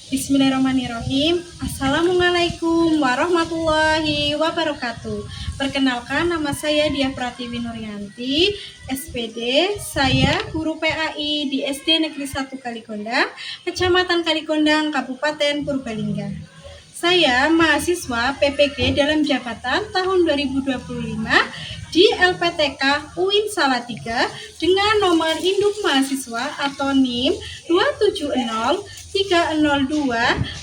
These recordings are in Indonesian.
Bismillahirrahmanirrahim. Assalamualaikum warahmatullahi wabarakatuh. Perkenalkan, nama saya Diah Pratiwi Nuryanti, SPD. Saya guru PAI di SD Negeri 1 Kalikondang, Kecamatan Kalikondang, Kabupaten Purbalingga. Saya mahasiswa PPG dalam jabatan tahun 2025 di LPTK UIN Salatiga dengan nomor induk mahasiswa atau NIM 270 302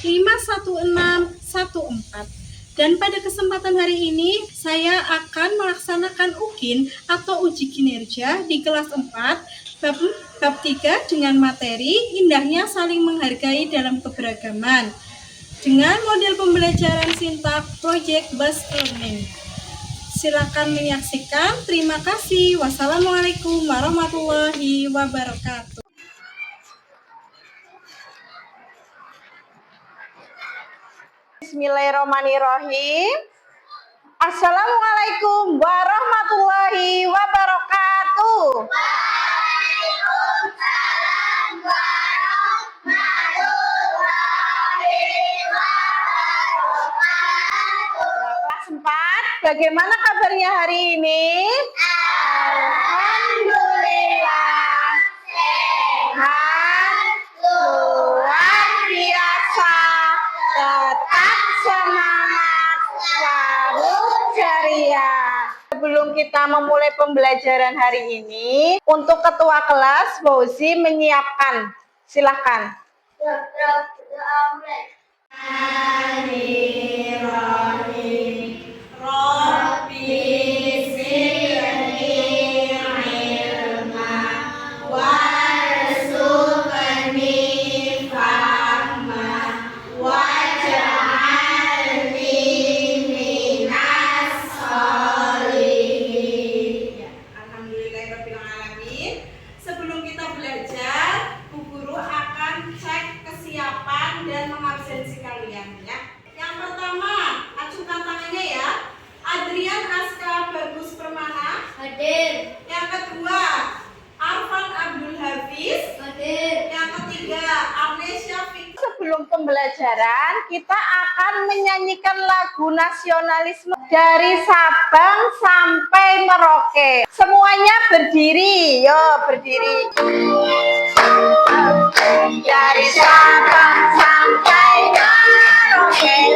51614. Dan pada kesempatan hari ini saya akan melaksanakan UKIN atau uji kinerja di kelas 4 bab 3 dengan materi indahnya saling menghargai dalam keberagaman dengan model pembelajaran sintak Project Based Learning. Silakan menyaksikan. Terima kasih. Wassalamualaikum warahmatullahi wabarakatuh. Bismillahirrahmanirrahim. Assalamualaikum warahmatullahi wabarakatuh. Waalaikumsalam warahmatullahi wabarakatuh. Kelas 4, bagaimana kabarnya hari ini? Alhamdulillah sehat, luar biasa, tetap semangat, selalu ceria. Sebelum kita memulai pembelajaran hari ini, untuk ketua kelas, Fauzi menyiapkan. Silakan. Sebelum kita belajar, Bu Guru akan cek kesiapan dan mengabsensi kalian ya. Yang pertama, acukan tangannya ya. Adrian Aska Bagus Permana hadir. Yang kedua, Arfan Abdul Hafiz hadir. Yang ketiga, Amnesia Fik. Sebelum pembelajaran, kita akan menyanyikan lagu nasionalisme dari Sabang sampai Merauke. Semuanya berdiri, yo berdiri. Dari Sabang sampai Merauke,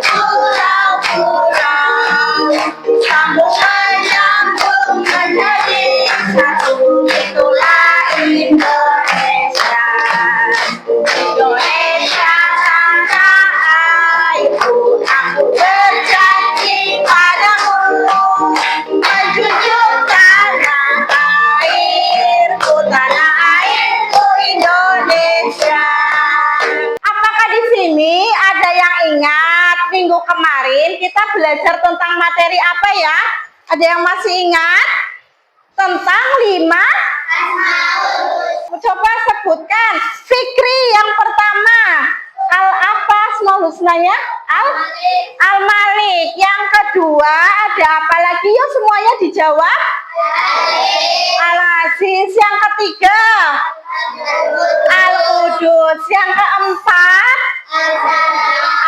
pulau-pulau, sambung menyambung menjadi satu, itulah Indonesia. Indonesia tanah airku, aku berjanji padamu, menjunjung tanah airku Indonesia. Apakah di sini ada yang ingat minggu kemarin kita belajar tentang materi apa ya? Ada yang masih ingat? Tentang 5 coba sebutkan. Fikri yang pertama, apa asmaul husnanya? Al-Malik. Yang kedua ada apa lagi? Yuk semuanya dijawab. Al-Aziz. Yang ketiga Al-Qudus. Yang keempat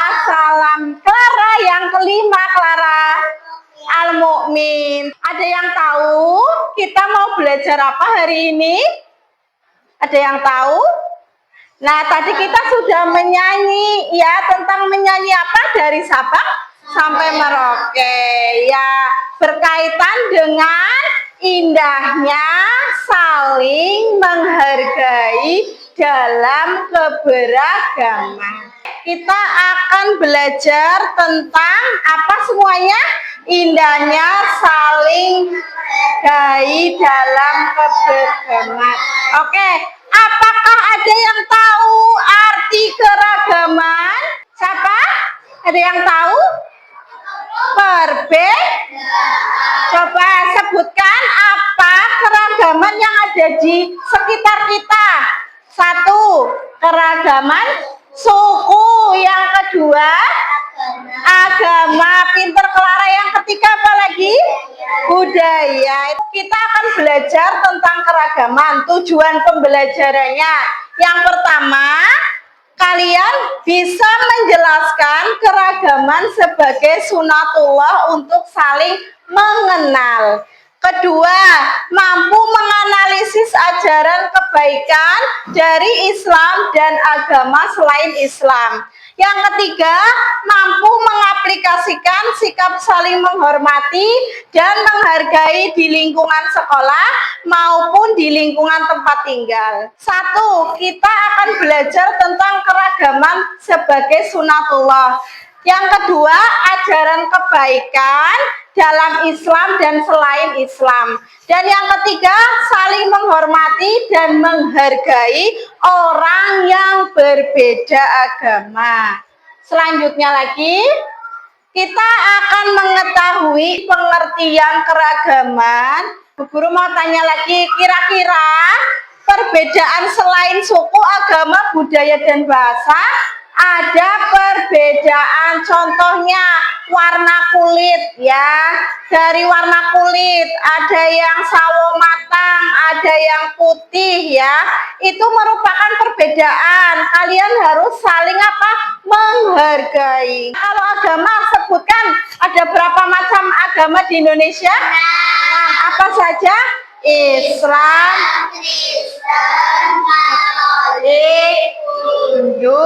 As-Salam. Clara yang kelima, Clara. Al-Mu'min. Ada yang tahu kita mau belajar apa hari ini? Ada yang tahu? Nah, tadi kita sudah menyanyi ya, tentang menyanyi apa dari Sabang sampai Merauke ya, berkaitan dengan indahnya saling menghargai dalam keberagaman. Kita akan belajar tentang apa semuanya? Indahnya saling menghargai dalam keberagaman. Oke, apakah ada yang tahu arti keragaman? Siapa? Ada yang tahu? Coba sebutkan apa keragaman yang ada di sekitar kita. 1, keragaman suku. Yang kedua, agama. Pinter Clara. Yang ketiga apa lagi? Budaya. Kita akan belajar tentang keragaman. Tujuan pembelajarannya yang pertama, kalian bisa menjelaskan keragaman sebagai sunatullah untuk saling mengenal. Kedua, mampu menganalisis ajaran kebaikan dari Islam dan agama selain Islam. Yang ketiga, mampu mengaplikasikan sikap saling menghormati dan menghargai di lingkungan sekolah maupun di lingkungan tempat tinggal. Satu, kita akan belajar tentang keragaman sebagai sunatullah. Yang kedua, ajaran kebaikan dalam Islam dan selain Islam. Dan yang ketiga, saling menghormati dan menghargai orang yang berbeda agama. Selanjutnya lagi, kita akan mengetahui pengertian keragaman. Bu Guru mau tanya lagi, kira-kira perbedaan selain suku, agama, budaya, dan bahasa, ada perbedaan, contohnya warna kulit ya. Dari warna kulit ada yang sawo matang, ada yang putih ya. Itu merupakan perbedaan. Kalian harus saling apa? Menghargai. Kalau agama, sebutkan ada berapa macam agama di Indonesia? Nah, apa saja? Islam, Kristen, Katolik, Hindu,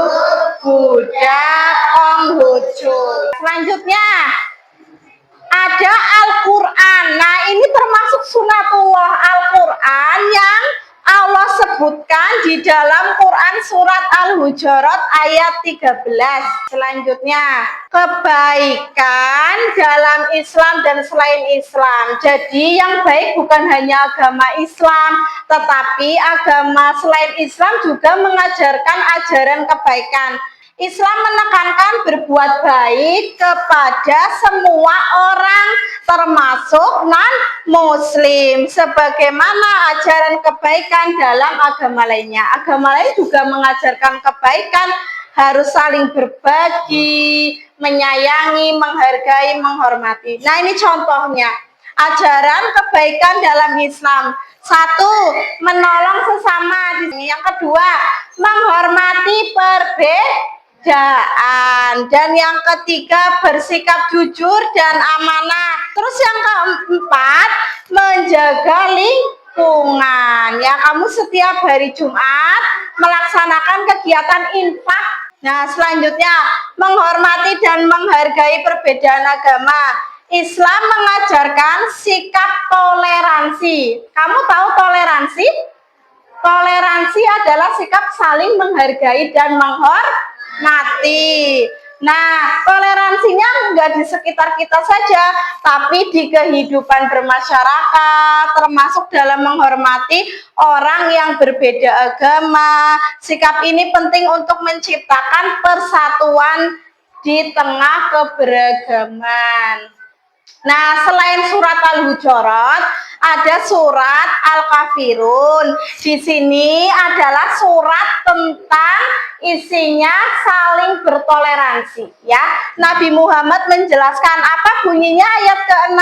Buddha, Konghucu. Selanjutnya ada Al-Quran. Nah, ini termasuk sunatullah Al-Quran yang Allah sebutkan di dalam Quran surat Al-Hujurat ayat 13. Selanjutnya, kebaikan dalam Islam dan selain Islam. Jadi yang baik bukan hanya agama Islam, tetapi agama selain Islam juga mengajarkan ajaran kebaikan. Islam menekankan berbuat baik kepada semua orang, termasuk non-muslim, sebagaimana ajaran kebaikan dalam agama lainnya. Agama lain juga mengajarkan kebaikan, harus saling berbagi, menyayangi, menghargai, menghormati. Nah, ini contohnya ajaran kebaikan dalam Islam. Satu, menolong sesama. Yang kedua, menghormati perbedaan. Dan yang ketiga, bersikap jujur dan amanah. Terus yang keempat, menjaga lingkungan. Ya, kamu setiap hari Jumat melaksanakan kegiatan infak. Nah, selanjutnya, menghormati dan menghargai perbedaan agama. Islam mengajarkan sikap toleransi. Kamu tahu toleransi? Toleransi adalah sikap saling menghargai dan menghormati. Nah, toleransinya enggak di sekitar kita saja, tapi di kehidupan bermasyarakat, termasuk dalam menghormati orang yang berbeda agama. Sikap ini penting untuk menciptakan persatuan di tengah keberagaman. Nah, selain surat Al-Hujurat, ada surat Al-Kafirun. Di sini adalah surat tentang isinya saling bertoleransi. Ya, Nabi Muhammad menjelaskan apa bunyinya ayat ke-6?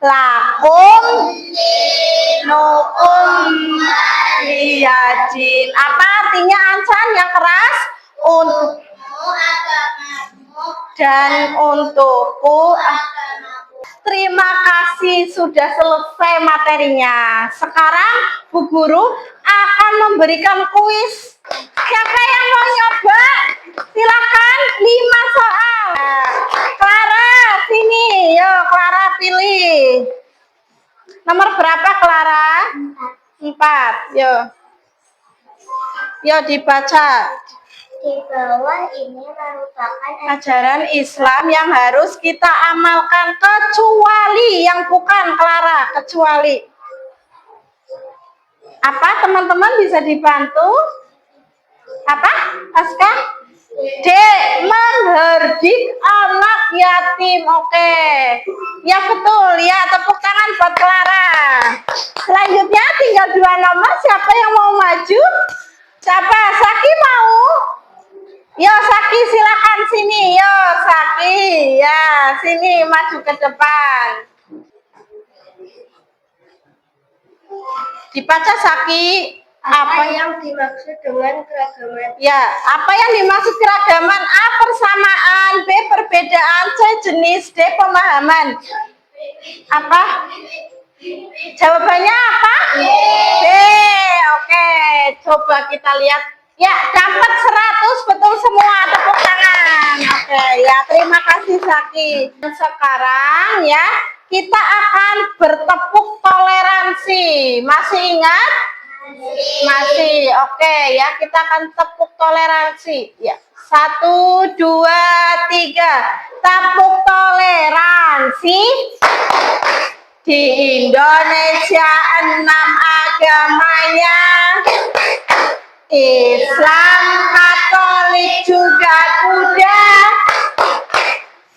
Lakum dinukum waliyadin. Apa artinya Ansan yang keras? Untukmu agamamu dan untukku agamamu. Terima kasih sudah selesai materinya. Sekarang Bu Guru akan memberikan kuis. Siapa yang mau nyoba? Silakan 5 soal. Clara, sini. Yo, Clara pilih. Nomor berapa Clara? 4. Yo. Yo dibaca. Di bawah ini merupakan Ajaran Islam yang harus kita amalkan, kecuali yang bukan Clara, kecuali. Apa teman-teman bisa dibantu? Apa? Aska? D. Menghardik anak yatim. Oke. Ya betul ya, tepuk tangan buat Clara. Selanjutnya tinggal 2 nomor, siapa yang mau maju? Siapa? Saki mau? Yo Saki silakan sini. Yo Saki, ya sini maju ke depan. Dibaca Saki. Apa yang dimaksud dengan keragaman? Ya, apa yang dimaksud keragaman? A. Persamaan, B. Perbedaan, C. Jenis, D. Pemahaman. Apa? Jawabannya apa? B. Oke, coba kita lihat. Ya, dapat 100 betul semua. Tepuk tangan. Oke, ya terima kasih Zaki. Sekarang ya, kita akan bertepuk toleransi. Masih ingat? Masih. Oke, ya kita akan tepuk toleransi. Ya. 1, 2, 3. Tepuk toleransi. Di Indonesia 6 agamanya. Islam, Katolik, juga Buddha.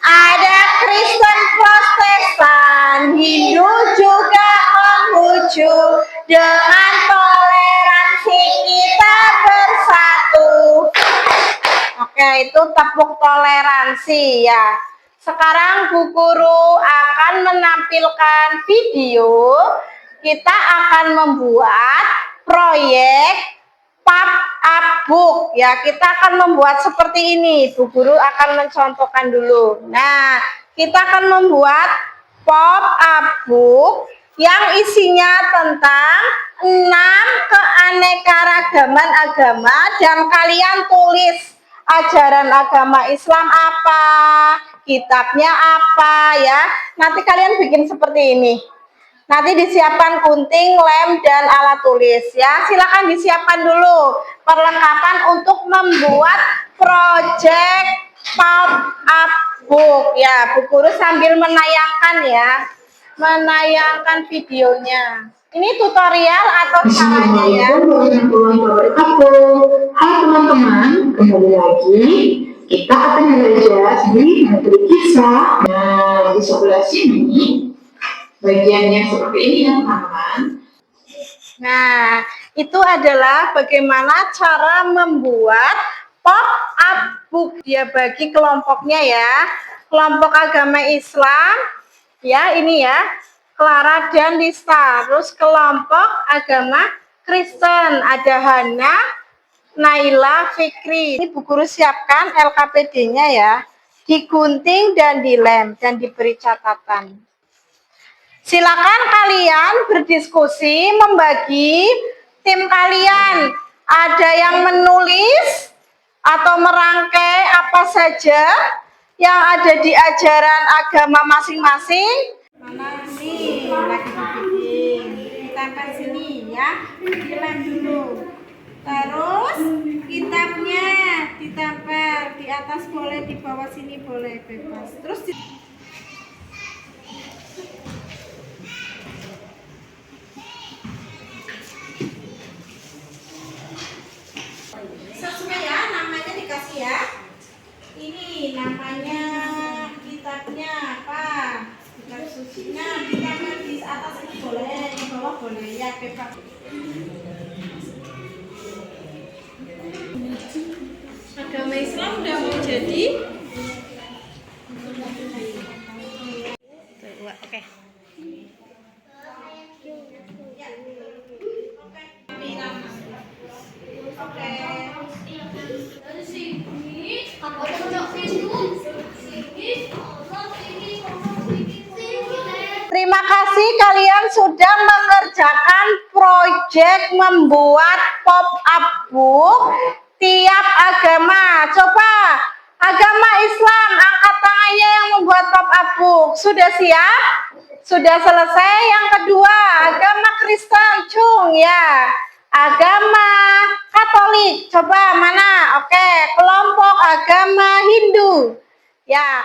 Ada Kristen, Protestan, Hindu, juga Konghucu. Dengan toleransi kita bersatu. Oke, itu tepuk toleransi ya. Sekarang Bu Guru akan menampilkan video. Kita akan membuat proyek pop-up book ya. Kita akan membuat seperti ini. Bu Guru akan mencontohkan dulu. Nah, kita akan membuat pop-up book yang isinya tentang 6 keanekaragaman agama, dan kalian tulis ajaran agama Islam apa, kitabnya apa ya. Nanti kalian bikin seperti ini. Nanti disiapkan gunting, lem, dan alat tulis ya. Silakan disiapkan dulu perlengkapan untuk membuat project pop-up book ya. Bu Guru sambil menayangkan ya, menayangkan videonya. Ini tutorial atau caranya ya. Hai teman-teman, kembali lagi. Kita akan belajar di materi kisah. Nah, di sebelah sini bagiannya seperti ini ya teman-teman. Nah, itu adalah bagaimana cara membuat pop-up book. Dia bagi kelompoknya ya. Kelompok agama Islam, ya ini ya, Clara dan Lista. Terus kelompok agama Kristen, ada Hana, Naila, Fikri. Ini Bu Guru siapkan LKPD-nya ya. Digunting dan dilem dan diberi catatan. Silakan kalian berdiskusi, membagi tim kalian. Ada yang menulis atau merangkai apa saja yang ada di ajaran agama masing-masing. Mana nih lagi dibikin? Ditempel sini ya, dilem dulu. Terus kitabnya ditempel di atas boleh, di bawah sini boleh, bebas. Terus sesuai ya, namanya dikasih ya. Ini namanya kitabnya apa? Kitab sucinya ditempel di atas ini boleh, di bawah boleh ya, bebas. Agama Islam udah mau jadi. Oke. Terima kasih kalian sudah mengerjakan proyek membuat pop-up book tiap agama. Coba agama Islam angkat tangannya yang membuat pop-up book. Sudah siap? Sudah selesai. Yang kedua, agama Kristen, cung ya. Agama Katolik, coba mana? Oke, kelompok agama Hindu. Ya,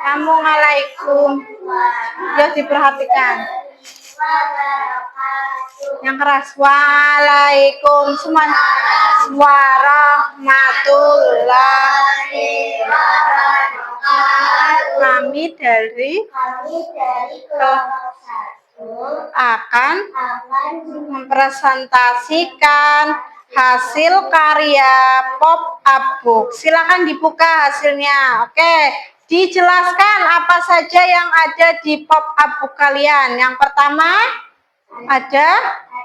Assalamualaikum. Ya, diperhatikan. Yang keras. Waalaikum warahmatullahi wabarakatuh. Kami dari kelompok 1 akan akan mempresentasikan hasil karya pop-up book. Silakan dibuka hasilnya. Oke, dijelaskan apa saja yang ada di pop-up book kalian. Yang pertama ada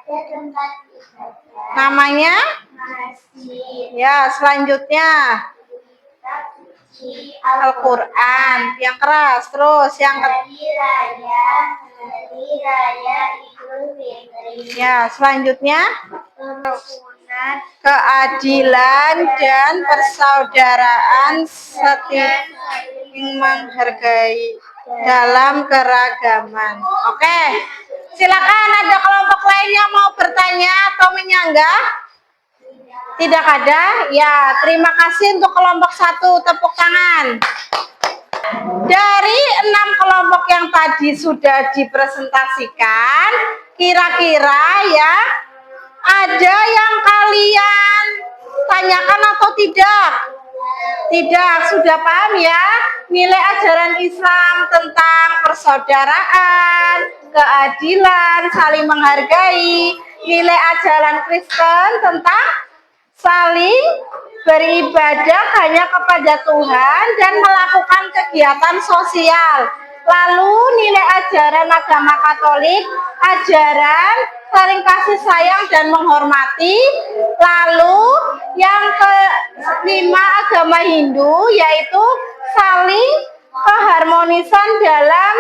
tempat ibadah. Namanya? masjid, Ya, selanjutnya kitab suci Al-Quran. Yang keras. Terus yang hari raya Idul Fitri, ya, selanjutnya kerukunan keadilan dan persaudaraan setiap menghargai dalam keragaman. Oke, silakan ada kelompok lain yang mau bertanya atau menyanggah? Tidak ada? Ya, terima kasih untuk kelompok 1, tepuk tangan. Dari 6 kelompok yang tadi sudah dipresentasikan, kira-kira ya, ada yang kalian tanyakan atau tidak? Tidak, sudah paham ya? Nilai ajaran Islam tentang persaudaraan, keadilan, saling menghargai. Nilai ajaran Kristen tentang saling beribadah hanya kepada Tuhan dan melakukan kegiatan sosial. Lalu nilai ajaran agama Katolik, ajaran saling kasih sayang dan menghormati. Lalu yang kelima agama Hindu, yaitu saling keharmonisan dalam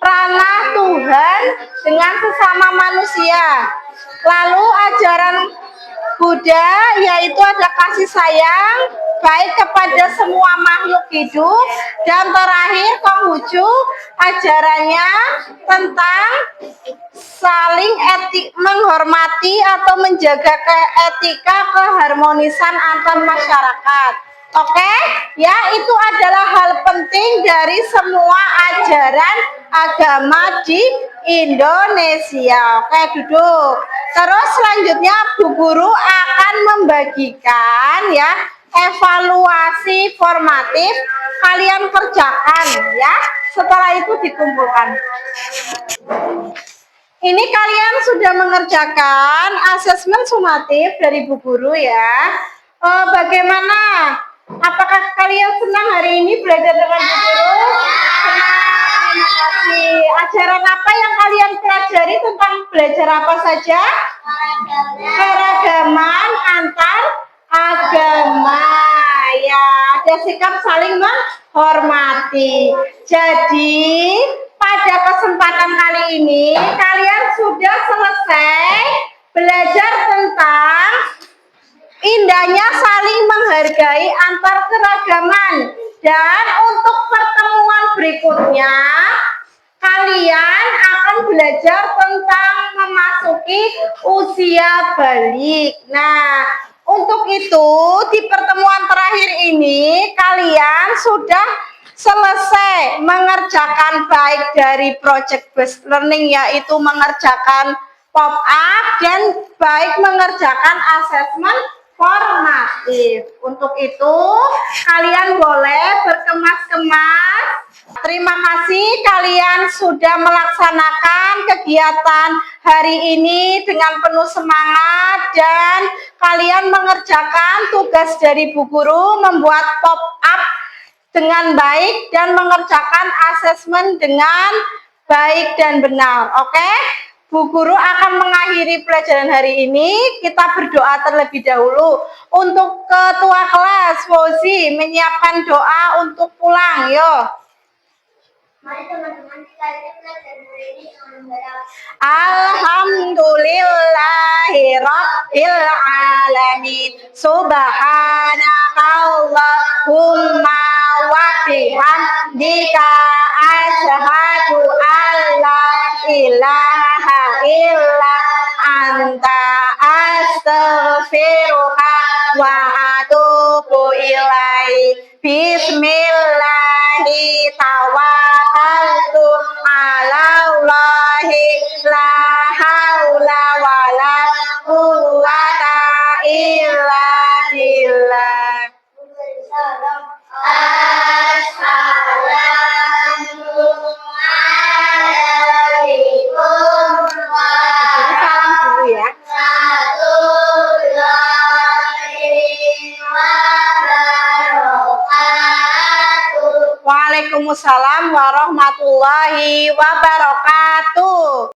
ranah Tuhan dengan sesama manusia. Lalu ajaran Buddha, yaitu ada kasih sayang baik kepada semua makhluk hidup. Dan terakhir Konghucu, ajarannya tentang saling menghormati atau menjaga etika keharmonisan antar masyarakat. Oke, ya, itu adalah hal penting dari semua ajaran agama di Indonesia. Oke, duduk. Terus selanjutnya Bu Guru akan membagikan ya evaluasi formatif, kalian kerjakan ya. Setelah itu dikumpulkan. Ini kalian sudah mengerjakan asesmen sumatif dari Bu Guru ya. Bagaimana? Apakah kalian senang hari ini belajar dengan Bu Guru? Senang. Terima kasih. Ajaran apa yang kalian pelajari, tentang belajar apa saja? Keragaman antar agama. Ya, ada sikap saling menghormati. Jadi, pada kesempatan kali ini kalian sudah selesai belajar tentang indahnya saling menghargai antar keragaman. Dan untuk pertemuan berikutnya kalian akan belajar tentang memasuki usia balik. Nah, untuk itu di pertemuan terakhir ini kalian sudah selesai mengerjakan baik dari project based learning, yaitu mengerjakan pop up, dan baik mengerjakan asesmen formatif. Untuk itu kalian boleh berkemas-kemas. Terima kasih kalian sudah melaksanakan kegiatan hari ini dengan penuh semangat, dan kalian mengerjakan tugas dari Bu Guru membuat pop up dengan baik dan mengerjakan asesmen dengan baik dan benar. Oke? Bu Guru akan mengakhiri pelajaran hari ini. Kita berdoa terlebih dahulu. Untuk ketua kelas, Fauzi, menyiapkan doa untuk pulang. Yo. Mari teman-teman kita belajar hari ini dengan berdoa. Alhamdulillahirabbil alamin. Subhanakallahumma wa bihamdika asyhadu an la ilaha illa anta astaghfiruka wa atubu ilaik. Bismillahi tawakkaltu ala Allahi la haula wala quwwata illa billah. Assalamualaikum Salam dulu ya. Waalaikumsalam warahmatullahi wabarakatuh.